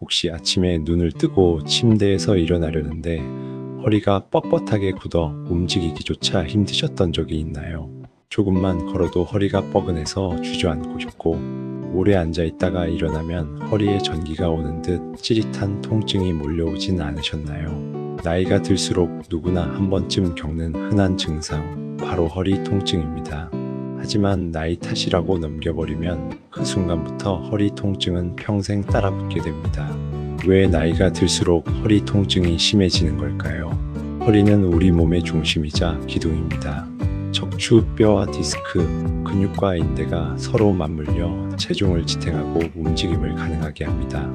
혹시 아침에 눈을 뜨고 침대에서 일어나려는데 허리가 뻣뻣하게 굳어 움직이기조차 힘드셨던 적이 있나요? 조금만 걸어도 허리가 뻐근해서 주저앉고 싶고, 오래 앉아 있다가 일어나면 허리에 전기가 오는 듯 찌릿한 통증이 몰려오진 않으셨나요? 나이가 들수록 누구나 한 번쯤 겪는 흔한 증상, 바로 허리 통증입니다. 하지만 나이 탓이라고 넘겨버리면 그 순간부터 허리 통증은 평생 따라붙게 됩니다. 왜 나이가 들수록 허리 통증이 심해지는 걸까요? 허리는 우리 몸의 중심이자 기둥입니다. 척추, 뼈와 디스크, 근육과 인대가 서로 맞물려 체중을 지탱하고 움직임을 가능하게 합니다.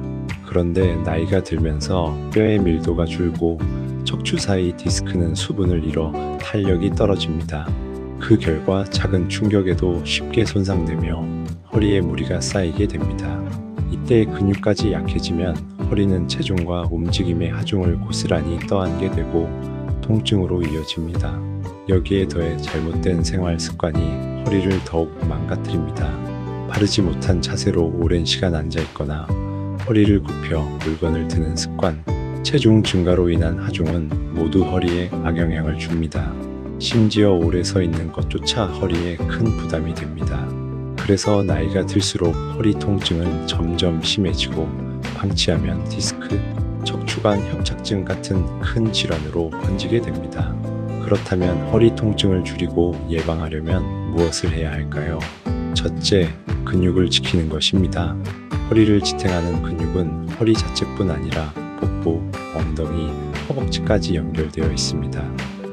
그런데 나이가 들면서 뼈의 밀도가 줄고 척추 사이 디스크는 수분을 잃어 탄력이 떨어집니다. 그 결과 작은 충격에도 쉽게 손상되며 허리에 무리가 쌓이게 됩니다. 이때 근육까지 약해지면 허리는 체중과 움직임의 하중을 고스란히 떠안게 되고 통증으로 이어집니다. 여기에 더해 잘못된 생활 습관이 허리를 더욱 망가뜨립니다. 바르지 못한 자세로 오랜 시간 앉아 있거나 허리를 굽혀 물건을 드는 습관, 체중 증가로 인한 하중은 모두 허리에 악영향을 줍니다. 심지어 오래 서 있는 것조차 허리에 큰 부담이 됩니다. 그래서 나이가 들수록 허리 통증은 점점 심해지고 방치하면 디스크, 척추관 협착증 같은 큰 질환으로 번지게 됩니다. 그렇다면 허리 통증을 줄이고 예방하려면 무엇을 해야 할까요? 첫째, 근육을 지키는 것입니다. 허리를 지탱하는 근육은 허리 자체뿐 아니라 복부, 엉덩이, 허벅지까지 연결되어 있습니다.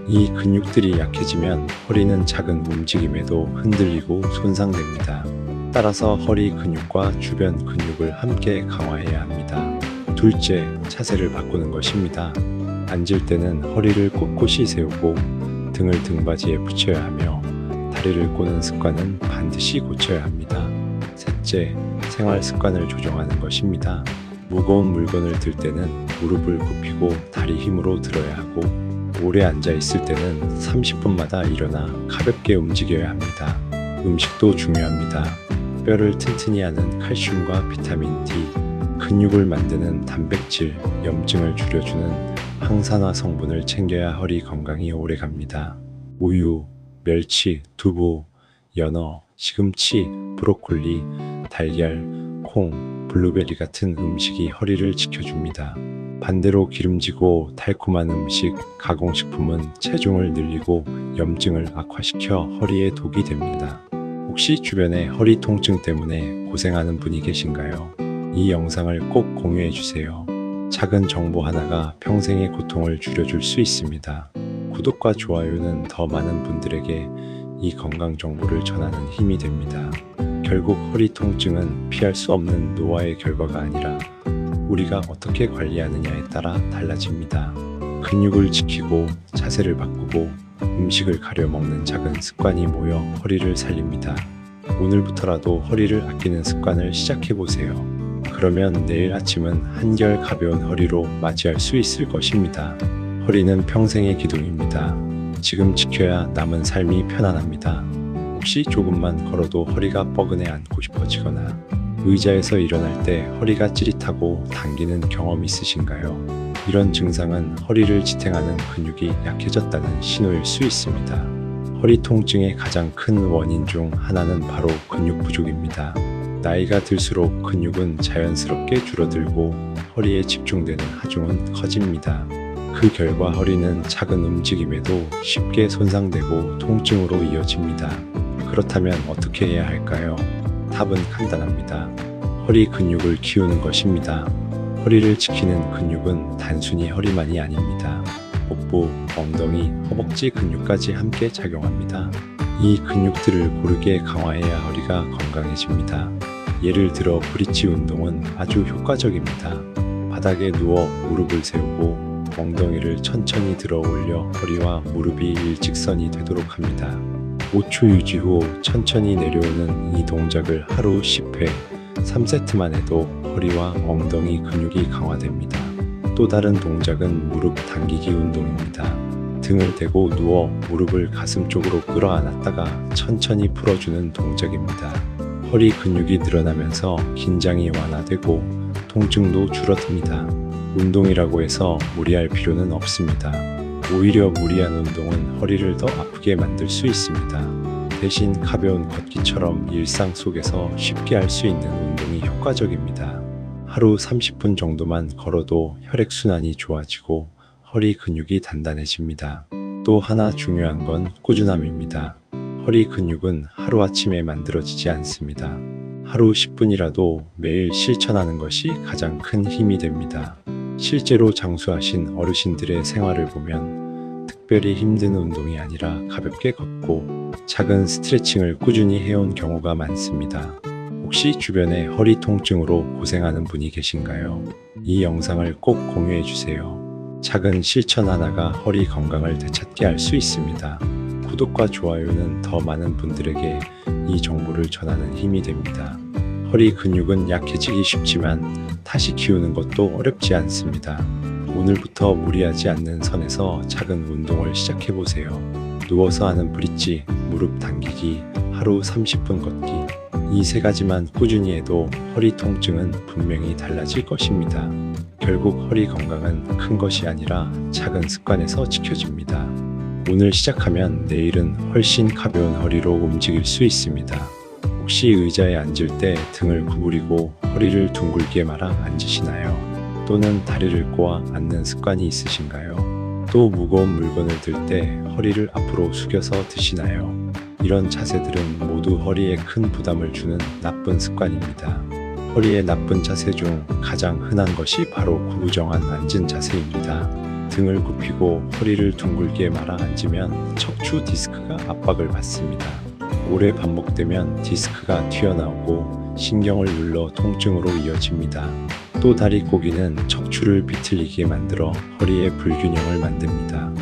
이 근육들이 약해지면 허리는 작은 움직임에도 흔들리고 손상됩니다. 따라서 허리 근육과 주변 근육을 함께 강화해야 합니다. 둘째, 자세를 바꾸는 것입니다. 앉을 때는 허리를 꼿꼿이 세우고 등을 등받이에 붙여야 하며 다리를 꼬는 습관은 반드시 고쳐야 합니다. 셋째, 생활 습관을 조정하는 것입니다. 무거운 물건을 들 때는 무릎을 굽히고 다리 힘으로 들어야 하고, 오래 앉아 있을 때는 30분마다 일어나 가볍게 움직여야 합니다. 음식도 중요합니다. 뼈를 튼튼히 하는 칼슘과 비타민 D, 근육을 만드는 단백질, 염증을 줄여주는 항산화 성분을 챙겨야 허리 건강이 오래 갑니다. 우유, 멸치, 두부, 연어, 시금치, 브로콜리, 달걀, 콩, 블루베리 같은 음식이 허리를 지켜줍니다. 반대로 기름지고 달콤한 음식, 가공식품은 체중을 늘리고 염증을 악화시켜 허리에 독이 됩니다. 혹시 주변에 허리 통증 때문에 고생하는 분이 계신가요? 이 영상을 꼭 공유해 주세요. 작은 정보 하나가 평생의 고통을 줄여줄 수 있습니다. 구독과 좋아요는 더 많은 분들에게 이 건강 정보를 전하는 힘이 됩니다. 결국 허리 통증은 피할 수 없는 노화의 결과가 아니라 우리가 어떻게 관리하느냐에 따라 달라집니다. 근육을 지키고 자세를 바꾸고 음식을 가려 먹는 작은 습관이 모여 허리를 살립니다. 오늘부터라도 허리를 아끼는 습관을 시작해보세요. 그러면 내일 아침은 한결 가벼운 허리로 맞이할 수 있을 것입니다. 허리는 평생의 기둥입니다. 지금 지켜야 남은 삶이 편안합니다. 혹시 조금만 걸어도 허리가 뻐근해 앉고 싶어지거나 의자에서 일어날 때 허리가 찌릿하고 당기는 경험 있으신가요? 이런 증상은 허리를 지탱하는 근육이 약해졌다는 신호일 수 있습니다. 허리 통증의 가장 큰 원인 중 하나는 바로 근육 부족입니다. 나이가 들수록 근육은 자연스럽게 줄어들고 허리에 집중되는 하중은 커집니다. 그 결과 허리는 작은 움직임에도 쉽게 손상되고 통증으로 이어집니다. 그렇다면 어떻게 해야 할까요? 답은 간단합니다. 허리 근육을 키우는 것입니다. 허리를 지키는 근육은 단순히 허리만이 아닙니다. 복부, 엉덩이, 허벅지 근육까지 함께 작용합니다. 이 근육들을 고르게 강화해야 허리가 건강해집니다. 예를 들어 브릿지 운동은 아주 효과적입니다. 바닥에 누워 무릎을 세우고 엉덩이를 천천히 들어 올려 허리와 무릎이 일직선이 되도록 합니다. 5초 유지 후 천천히 내려오는 이 동작을 하루 10회, 3세트만 해도 허리와 엉덩이 근육이 강화됩니다. 또 다른 동작은 무릎 당기기 운동입니다. 등을 대고 누워 무릎을 가슴 쪽으로 끌어안았다가 천천히 풀어주는 동작입니다. 허리 근육이 늘어나면서 긴장이 완화되고 통증도 줄어듭니다. 운동이라고 해서 무리할 필요는 없습니다. 오히려 무리한 운동은 허리를 더 아프게 만들 수 있습니다. 대신 가벼운 걷기처럼 일상 속에서 쉽게 할 수 있는 운동이 효과적입니다. 하루 30분 정도만 걸어도 혈액순환이 좋아지고 허리 근육이 단단해집니다. 또 하나 중요한 건 꾸준함입니다. 허리 근육은 하루아침에 만들어지지 않습니다. 하루 10분이라도 매일 실천하는 것이 가장 큰 힘이 됩니다. 실제로 장수하신 어르신들의 생활을 보면 특별히 힘든 운동이 아니라 가볍게 걷고 작은 스트레칭을 꾸준히 해온 경우가 많습니다. 혹시 주변에 허리 통증으로 고생하는 분이 계신가요? 이 영상을 꼭 공유해 주세요. 작은 실천 하나가 허리 건강을 되찾게 할 수 있습니다. 구독과 좋아요는 더 많은 분들에게 이 정보를 전하는 힘이 됩니다. 허리 근육은 약해지기 쉽지만 다시 키우는 것도 어렵지 않습니다. 오늘부터 무리하지 않는 선에서 작은 운동을 시작해 보세요. 누워서 하는 브릿지, 무릎 당기기, 하루 30분 걷기. 이 세 가지만 꾸준히 해도 허리 통증은 분명히 달라질 것입니다. 결국 허리 건강은 큰 것이 아니라 작은 습관에서 지켜집니다. 오늘 시작하면 내일은 훨씬 가벼운 허리로 움직일 수 있습니다. 혹시 의자에 앉을 때 등을 구부리고 허리를 둥글게 말아 앉으시나요? 또는 다리를 꼬아 앉는 습관이 있으신가요? 또 무거운 물건을 들 때 허리를 앞으로 숙여서 드시나요? 이런 자세들은 모두 허리에 큰 부담을 주는 나쁜 습관입니다. 허리의 나쁜 자세 중 가장 흔한 것이 바로 구부정한 앉은 자세입니다. 등을 굽히고 허리를 둥글게 말아 앉으면 척추 디스크가 압박을 받습니다. 오래 반복되면 디스크가 튀어나오고 신경을 눌러 통증으로 이어집니다. 또 다리 꼬기는 척추를 비틀리게 만들어 허리에 불균형을 만듭니다.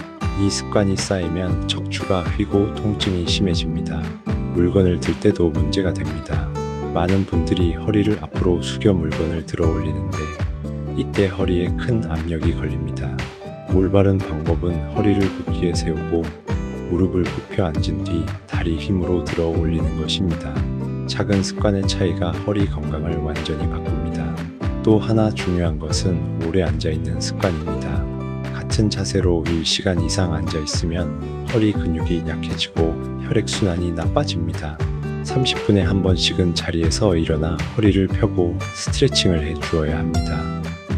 이 습관이 쌓이면 척추가 휘고 통증이 심해집니다. 물건을 들 때도 문제가 됩니다. 많은 분들이 허리를 앞으로 숙여 물건을 들어 올리는데 이때 허리에 큰 압력이 걸립니다. 올바른 방법은 허리를 굳게 세우고 무릎을 굽혀 앉은 뒤 다리 힘으로 들어 올리는 것입니다. 작은 습관의 차이가 허리 건강을 완전히 바꿉니다. 또 하나 중요한 것은 오래 앉아있는 습관입니다. 같은 자세로 1시간 이상 앉아있으면 허리 근육이 약해지고 혈액순환이 나빠집니다. 30분에 한 번씩은 자리에서 일어나 허리를 펴고 스트레칭을 해 주어야 합니다.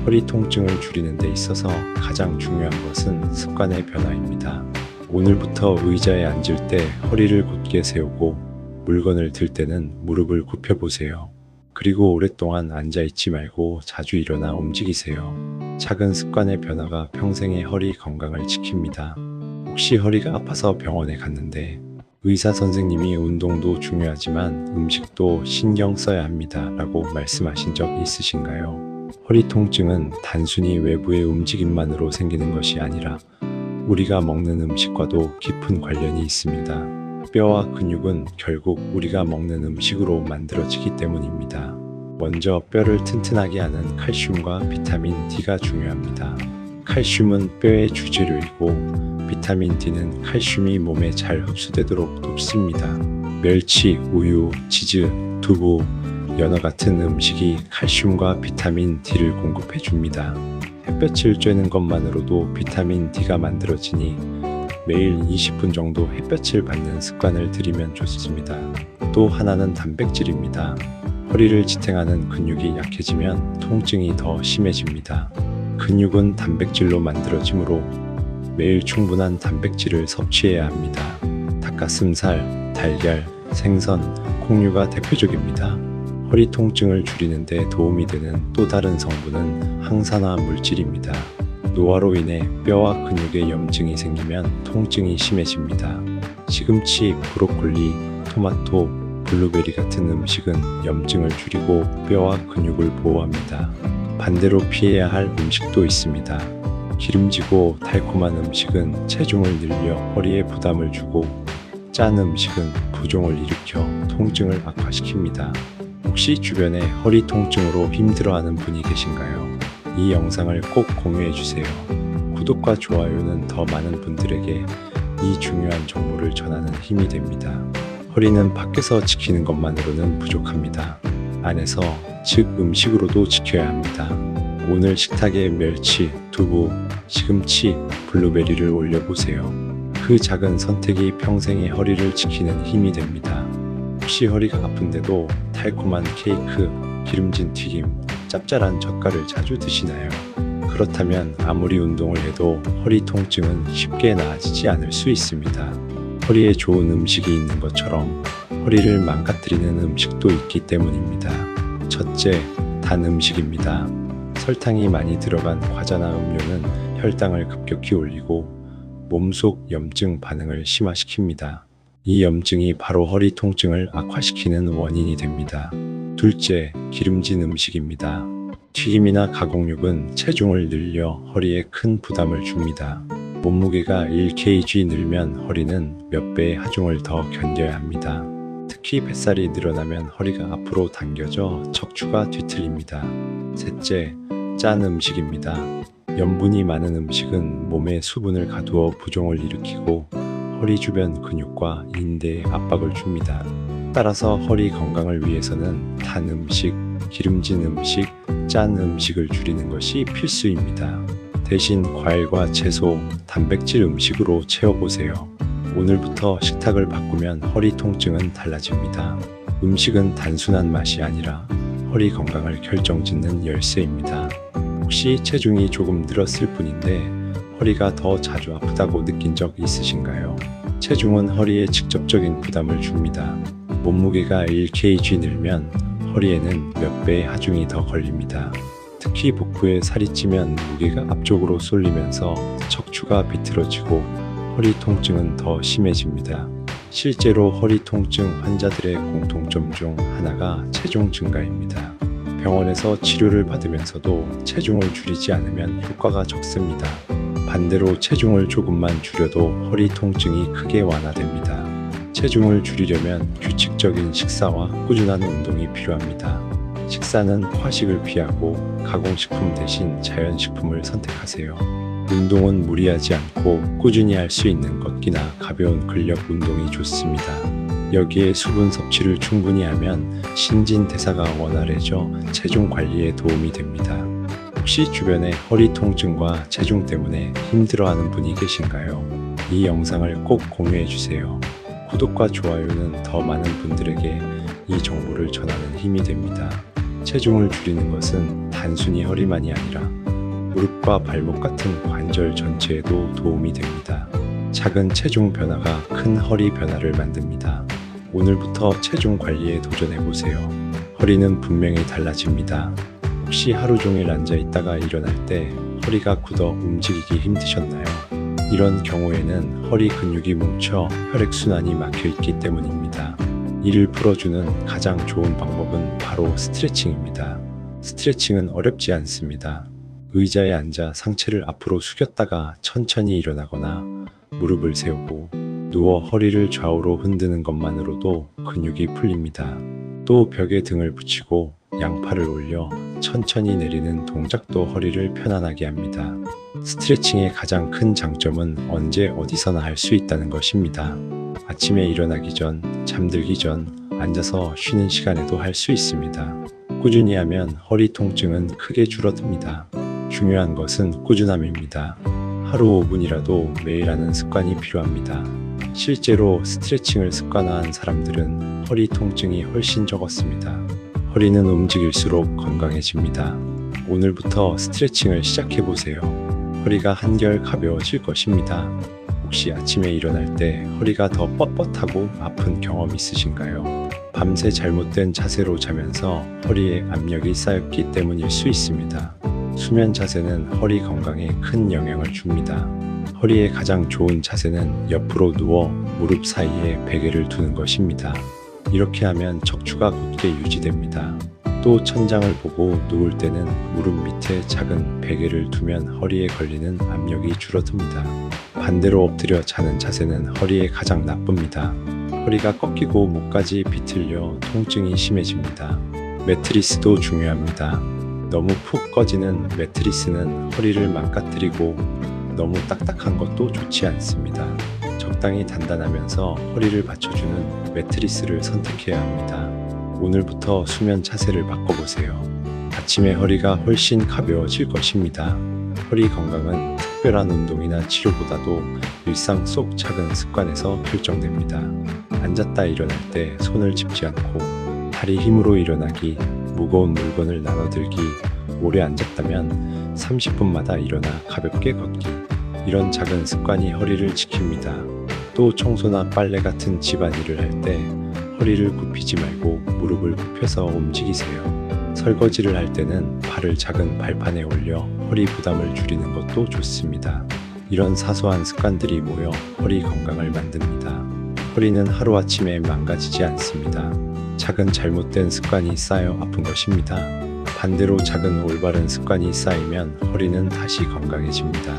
허리 통증을 줄이는 데 있어서 가장 중요한 것은 습관의 변화입니다. 오늘부터 의자에 앉을 때 허리를 곧게 세우고 물건을 들 때는 무릎을 굽혀 보세요. 그리고 오랫동안 앉아있지 말고 자주 일어나 움직이세요. 작은 습관의 변화가 평생의 허리 건강을 지킵니다. 혹시 허리가 아파서 병원에 갔는데 의사 선생님이 운동도 중요하지만 음식도 신경 써야 합니다 라고 말씀하신 적 있으신가요? 허리 통증은 단순히 외부의 움직임만으로 생기는 것이 아니라 우리가 먹는 음식과도 깊은 관련이 있습니다. 뼈와 근육은 결국 우리가 먹는 음식으로 만들어지기 때문입니다. 먼저 뼈를 튼튼하게 하는 칼슘과 비타민 D가 중요합니다. 칼슘은 뼈의 주재료이고 비타민 D는 칼슘이 몸에 잘 흡수되도록 돕습니다. 멸치, 우유, 치즈, 두부, 연어 같은 음식이 칼슘과 비타민 D를 공급해 줍니다. 햇볕을 쬐는 것만으로도 비타민 D가 만들어지니 매일 20분 정도 햇볕을 받는 습관을 들이면 좋습니다. 또 하나는 단백질입니다. 허리를 지탱하는 근육이 약해지면 통증이 더 심해집니다. 근육은 단백질로 만들어지므로 매일 충분한 단백질을 섭취해야 합니다. 닭가슴살, 달걀, 생선, 콩류가 대표적입니다. 허리 통증을 줄이는 데 도움이 되는 또 다른 성분은 항산화 물질입니다. 노화로 인해 뼈와 근육에 염증이 생기면 통증이 심해집니다. 시금치, 브로콜리, 토마토, 블루베리 같은 음식은 염증을 줄이고 뼈와 근육을 보호합니다. 반대로 피해야 할 음식도 있습니다. 기름지고 달콤한 음식은 체중을 늘려 허리에 부담을 주고 짠 음식은 부종을 일으켜 통증을 악화시킵니다. 혹시 주변에 허리 통증으로 힘들어하는 분이 계신가요? 이 영상을 꼭 공유해 주세요. 구독과 좋아요는 더 많은 분들에게 이 중요한 정보를 전하는 힘이 됩니다. 허리는 밖에서 지키는 것만으로는 부족합니다. 안에서 즉 음식으로도 지켜야 합니다. 오늘 식탁에 멸치, 두부, 시금치, 블루베리를 올려보세요. 그 작은 선택이 평생의 허리를 지키는 힘이 됩니다. 혹시 허리가 아픈데도 달콤한 케이크, 기름진 튀김, 짭짤한 젓갈을 자주 드시나요? 그렇다면 아무리 운동을 해도 허리 통증은 쉽게 나아지지 않을 수 있습니다. 허리에 좋은 음식이 있는 것처럼 허리를 망가뜨리는 음식도 있기 때문입니다. 첫째, 단 음식입니다. 설탕이 많이 들어간 과자나 음료는 혈당을 급격히 올리고 몸속 염증 반응을 심화시킵니다. 이 염증이 바로 허리 통증을 악화시키는 원인이 됩니다. 둘째, 기름진 음식입니다. 튀김이나 가공육은 체중을 늘려 허리에 큰 부담을 줍니다. 몸무게가 1kg 늘면 허리는 몇 배의 하중을 더 견뎌야 합니다. 특히 뱃살이 늘어나면 허리가 앞으로 당겨져 척추가 뒤틀립니다. 셋째, 짠 음식입니다. 염분이 많은 음식은 몸에 수분을 가두어 부종을 일으키고 허리 주변 근육과 인대에 압박을 줍니다. 따라서 허리 건강을 위해서는 단 음식, 기름진 음식, 짠 음식을 줄이는 것이 필수입니다. 대신 과일과 채소, 단백질 음식으로 채워보세요. 오늘부터 식탁을 바꾸면 허리 통증은 달라집니다. 음식은 단순한 맛이 아니라 허리 건강을 결정짓는 열쇠입니다. 혹시 체중이 조금 늘었을 뿐인데 허리가 더 자주 아프다고 느낀 적 있으신가요? 체중은 허리에 직접적인 부담을 줍니다. 몸무게가 1kg 늘면 허리에는 몇 배의 하중이 더 걸립니다. 특히 복부에 살이 찌면 무게가 앞쪽으로 쏠리면서 척추가 비틀어지고 허리 통증은 더 심해집니다. 실제로 허리 통증 환자들의 공통점 중 하나가 체중 증가입니다. 병원에서 치료를 받으면서도 체중을 줄이지 않으면 효과가 적습니다. 반대로 체중을 조금만 줄여도 허리 통증이 크게 완화됩니다. 체중을 줄이려면 규칙적인 식사와 꾸준한 운동이 필요합니다. 식사는 과식을 피하고 가공식품 대신 자연식품을 선택하세요. 운동은 무리하지 않고 꾸준히 할 수 있는 걷기나 가벼운 근력 운동이 좋습니다. 여기에 수분 섭취를 충분히 하면 신진대사가 원활해져 체중 관리에 도움이 됩니다. 혹시 주변에 허리 통증과 체중 때문에 힘들어하는 분이 계신가요? 이 영상을 꼭 공유해 주세요. 구독과 좋아요는 더 많은 분들에게 이 정보를 전하는 힘이 됩니다. 체중을 줄이는 것은 단순히 허리만이 아니라 무릎과 발목 같은 관절 전체에도 도움이 됩니다. 작은 체중 변화가 큰 허리 변화를 만듭니다. 오늘부터 체중 관리에 도전해보세요. 허리는 분명히 달라집니다. 혹시 하루 종일 앉아 있다가 일어날 때 허리가 굳어 움직이기 힘드셨나요? 이런 경우에는 허리 근육이 뭉쳐 혈액순환이 막혀 있기 때문입니다. 이를 풀어주는 가장 좋은 방법은 바로 스트레칭입니다. 스트레칭은 어렵지 않습니다. 의자에 앉아 상체를 앞으로 숙였다가 천천히 일어나거나 무릎을 세우고 누워 허리를 좌우로 흔드는 것만으로도 근육이 풀립니다. 또 벽에 등을 붙이고 양팔을 올려 천천히 내리는 동작도 허리를 편안하게 합니다. 스트레칭의 가장 큰 장점은 언제 어디서나 할 수 있다는 것입니다. 아침에 일어나기 전, 잠들기 전, 앉아서 쉬는 시간에도 할 수 있습니다. 꾸준히 하면 허리 통증은 크게 줄어듭니다. 중요한 것은 꾸준함입니다. 하루 5분이라도 매일 하는 습관이 필요합니다. 실제로 스트레칭을 습관화한 사람들은 허리 통증이 훨씬 적었습니다. 허리는 움직일수록 건강해집니다. 오늘부터 스트레칭을 시작해보세요. 허리가 한결 가벼워질 것입니다. 혹시 아침에 일어날 때 허리가 더 뻣뻣하고 아픈 경험 있으신가요? 밤새 잘못된 자세로 자면서 허리에 압력이 쌓였기 때문일 수 있습니다. 수면 자세는 허리 건강에 큰 영향을 줍니다. 허리에 가장 좋은 자세는 옆으로 누워 무릎 사이에 베개를 두는 것입니다. 이렇게 하면 척추가 곧게 유지됩니다. 또 천장을 보고 누울 때는 무릎 밑에 작은 베개를 두면 허리에 걸리는 압력이 줄어듭니다. 반대로 엎드려 자는 자세는 허리에 가장 나쁩니다. 허리가 꺾이고 목까지 비틀려 통증이 심해집니다. 매트리스도 중요합니다. 너무 푹 꺼지는 매트리스는 허리를 망가뜨리고 너무 딱딱한 것도 좋지 않습니다. 적당히 단단하면서 허리를 받쳐주는 매트리스를 선택해야 합니다. 오늘부터 수면 자세를 바꿔보세요. 아침에 허리가 훨씬 가벼워질 것입니다. 허리 건강은 특별한 운동이나 치료보다도 일상 속 작은 습관에서 결정됩니다. 앉았다 일어날 때 손을 짚지 않고 다리 힘으로 일어나기, 무거운 물건을 나눠들기, 오래 앉았다면 30분마다 일어나 가볍게 걷기. 이런 작은 습관이 허리를 지킵니다. 또 청소나 빨래 같은 집안일을 할 때 허리를 굽히지 말고 무릎을 굽혀서 움직이세요. 설거지를 할 때는 발을 작은 발판에 올려 허리 부담을 줄이는 것도 좋습니다. 이런 사소한 습관들이 모여 허리 건강을 만듭니다. 허리는 하루아침에 망가지지 않습니다. 작은 잘못된 습관이 쌓여 아픈 것입니다. 반대로 작은 올바른 습관이 쌓이면 허리는 다시 건강해집니다.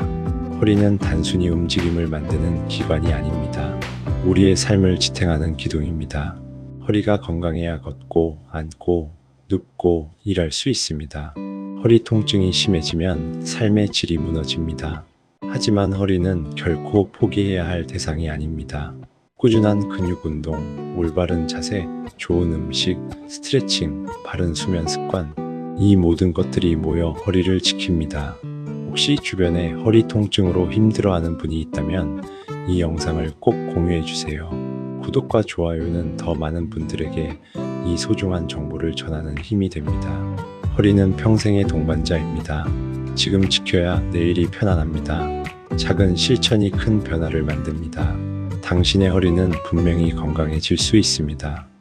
허리는 단순히 움직임을 만드는 기관이 아닙니다. 우리의 삶을 지탱하는 기둥입니다. 허리가 건강해야 걷고, 앉고, 눕고 일할 수 있습니다. 허리 통증이 심해지면 삶의 질이 무너집니다. 하지만 허리는 결코 포기해야 할 대상이 아닙니다. 꾸준한 근육 운동, 올바른 자세, 좋은 음식, 스트레칭, 바른 수면 습관, 이 모든 것들이 모여 허리를 지킵니다. 혹시 주변에 허리 통증으로 힘들어하는 분이 있다면 이 영상을 꼭 공유해 주세요. 구독과 좋아요는 더 많은 분들에게 이 소중한 정보를 전하는 힘이 됩니다. 허리는 평생의 동반자입니다. 지금 지켜야 내일이 편안합니다. 작은 실천이 큰 변화를 만듭니다. 당신의 허리는 분명히 건강해질 수 있습니다.